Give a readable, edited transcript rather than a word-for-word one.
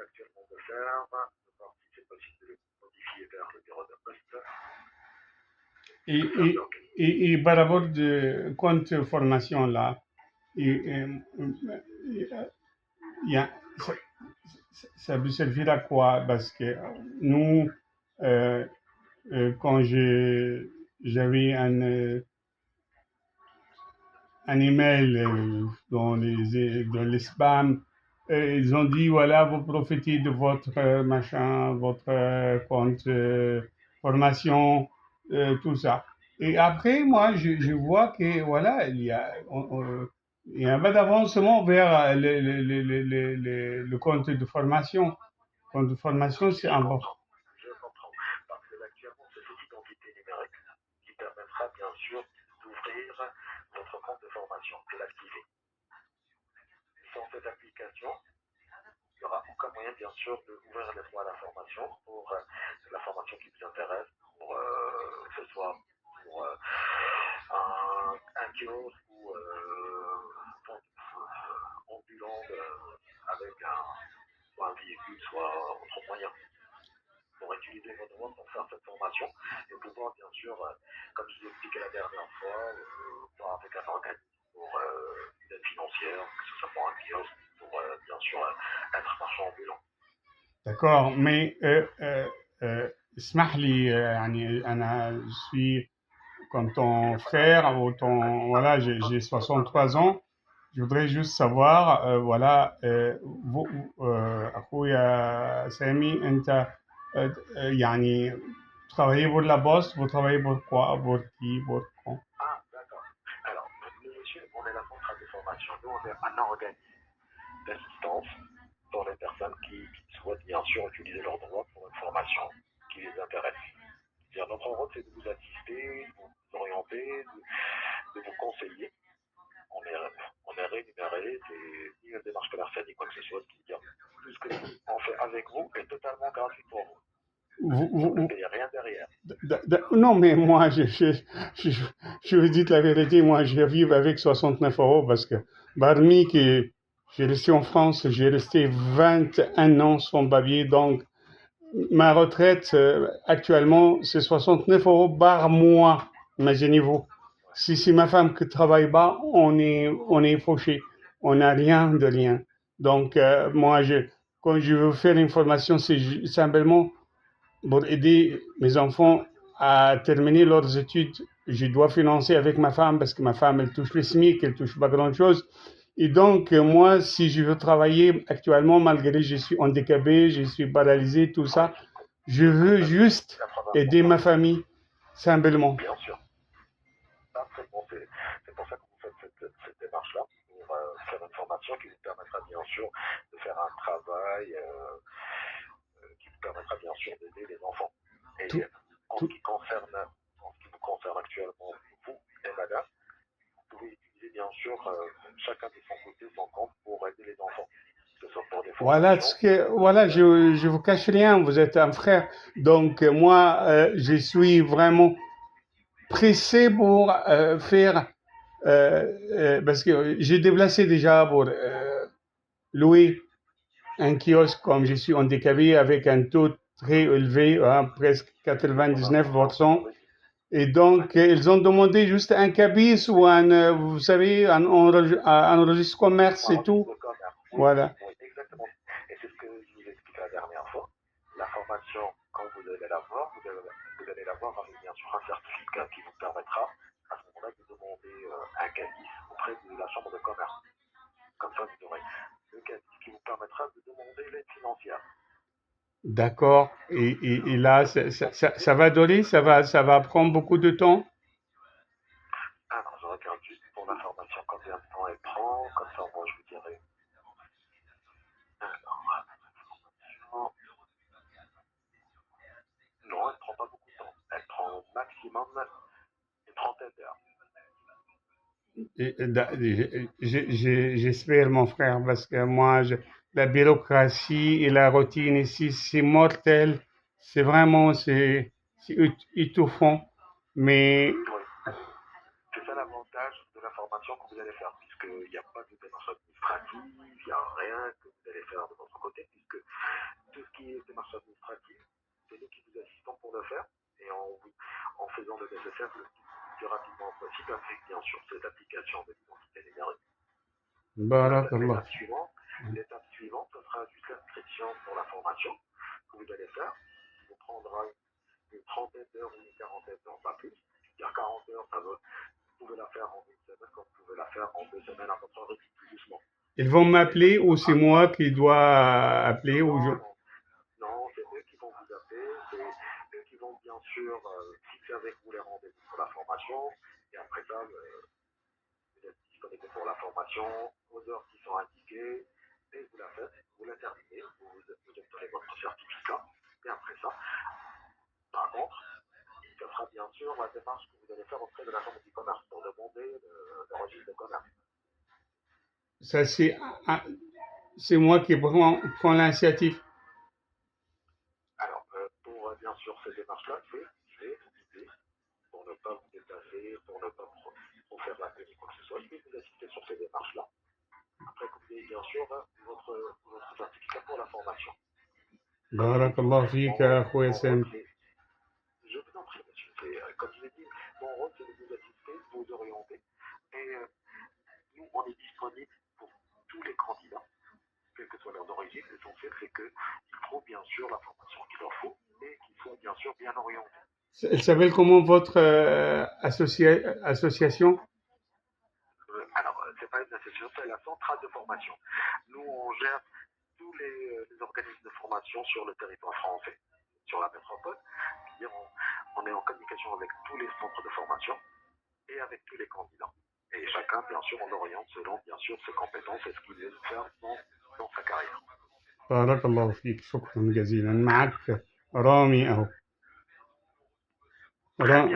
actuellement de faire, de voir si c'est possible de le modifier vers le bureau de poste, Et, tout ça, c'est et, organisé. et par rapport de compte formation là, et, il y a, ça, Oui, ça peut servir à quoi? Parce que nous, euh, quand j'avais un email dans les spams, ils ont dit voilà, vous profitez de votre machin, votre compte formation, tout ça. Et après, moi, je vois que voilà, il y a un pas d'avancement vers le compte de formation. Le compte de formation, c'est je important. comprends. Je comprends. Parce que actuellement, c'est cette identité numérique qui permettra bien sûr d'ouvrir votre compte de formation, de l'activer. Sans cette application, il n'y aura aucun moyen, bien sûr, d'ouvrir les droits à la formation pour la formation qui vous intéresse, pour que ce soit pour un kiosque ou ambulant avec soit un véhicule, soit autre moyen pour utiliser vos droits pour faire cette formation et pouvoir, bien sûr, comme je vous ai expliqué la dernière fois, voir avec un organisme pour une aide financière, que ce soit pour un kiosque, pour bien sûr être marchand ambulant. D'accord, mais اسمح لي يعني أنا suis comme Il ton n'y a pas de frère problème. ou ton Ah, voilà, j'ai 63 ans. Je voudrais juste savoir voilà أخويا سامي أنت يعني travaillez pour la Poste, vous travaillez pour quoi, pour qui, pour quand? ah, d'accord. Alors, nous, monsieur, on est la centrale de formation. Nous, on est un organisme d'assistance pour les personnes qui souhaitent bien sûr utiliser leurs droits pour une formation qui les intéresse. C'est-à-dire, notre rôle, c'est de vous assister, de vous orienter, de vous conseiller. On est, on est rémunéré, c'est ni une démarche commerciale ni quoi que ce soit, c'est-à-dire tout ce que on fait avec vous est totalement gratuit pour vous. Vous, Vous ne vous, payez rien derrière. non, mais moi, je, je vous dis la vérité, moi, je vis avec 69 euros parce que, parmi que j'ai resté en France, j'ai resté 21 ans sans papier, donc ma retraite, actuellement, c'est 69 euros par mois, imaginez-vous. Ouais. Si c'est ma femme qui travaille pas, on est fauché. On n'a rien de rien. Donc, moi, quand je veux faire une formation, c'est simplement pour aider mes enfants à terminer leurs études. Je dois financer avec ma femme parce que ma femme, elle touche le SMIC, elle touche pas grand-chose. Et donc, moi, si je veux travailler actuellement, malgré que je suis handicapé, je suis paralysé, tout Ouais, ça, je je veux comprends juste aider ma 80%. famille, simplement. Bien sûr. Parfaitement. C'est pour ça que vous faites cette démarche-là, pour faire une formation qui vous permettra bien sûr de faire un travail qui vous permettra bien sûr d'aider les enfants. Et Tout, en ce tout, qui concerne, en ce qui vous concerne actuellement, vous et madame, vous pouvez utiliser bien sûr chacun de son côté son compte pour aider les enfants, que ce soit pour des voilà formations ou voilà, je vous cache rien, vous êtes un frère. Donc, moi, je suis vraiment pressé pour faire parce que j'ai déplacé déjà pour louer un kiosque comme je suis handicapé avec un taux très élevé, hein, presque de 99%. oui, Et ouais, donc, ils ont demandé juste un cabis ou un, vous savez, un registre commerce un et registre tout. de commerce. Oui, Voilà. oui, exactement. Et c'est ce que je vous ai expliqué la dernière fois. La formation, quand vous allez la voir, vous allez la voir avec bien sûr un certificat qui vous permettra à ce moment-là de demander un cabis auprès de la chambre de commerce. Comme ça, vous aurez le cabis qui vous permettra de demander l'aide financière. D'accord. Et là, ça va donner, ça va prendre beaucoup de temps. Alors, je regarde juste pour la formation combien de temps elle prend. Comme ça, moi, je vous dirai. Alors, non, non, elle ne prend pas beaucoup de temps. Elle prend au maximum une trentaine d'heures. J'espère, mon frère, parce que moi, la bureaucratie et la routine ici, c'est mortel. C'est vraiment, c'est étouffant. Mais Oui. C'est ça l'avantage de la formation que vous allez faire, puisqu'il n'y a pas de démarche administrative, il n'y a rien que vous allez faire de votre côté, puisque faire le plus rapidement possible avec, bien sûr, cette application de l'identité numérique. Barakallah. L'étape suivante, ce sera juste l'inscription pour la formation que vous allez faire. Il vous prendra une trentaine d'heures ou une quarantaine d'heures, pas plus. Il y a 40 heures, vous pouvez la faire en une semaine, comme vous pouvez la faire en 2 semaines à votre rythme, plus doucement. Ils vont m'appeler ou c'est moi qui dois appeler ou je... Non, c'est eux qui vont vous appeler, c'est eux qui vont bien sûr fixer avec vous les rendez-vous pour la formation, et après ça, vous êtes disponible pour la formation, aux heures qui sont indiquées, et vous la faites, vous la terminez, vous obtenez votre certificat, et après ça, par contre, ce sera bien sûr la démarche que vous allez faire auprès de la Chambre du commerce pour demander le registre de commerce. Ça, c'est moi qui prends l'initiative. Alors, pour bien sûr ces démarches-là, je vais vous guider pour ne pas vous déplacer, pour ne pas trop faire la peine ou quoi que ce soit. Je vais vous assister sur ces démarches-là. Après que vous ayez bien sûr votre certificat pour la formation. Barakallah fika, Akhoya Sam. Je vous en prie, monsieur. Comme je l'ai dit, mon rôle, c'est de vous assister, de vous orienter. Et nous, on est disponible pour tous les candidats, quelle que soit leur origine. L'essentiel, c'est qu'ils trouvent bien sûr la formation qu'il leur faut et qu'ils soient bien sûr bien orientés. Elle s'appelle comment votre association? Alors, c'est pas une association, c'est la centrale de formation. Nous, on gère tous les organismes de formation sur le territoire français, sur la métropole. On est en communication avec tous les centres de formation et avec tous les candidats. Et chacun, bien sûr, on l'oriente selon, bien sûr, ses compétences et ce qu'il veut faire dans sa carrière. بارك الله فيك، شكرا جزيلا. معك رامي أهو. رامي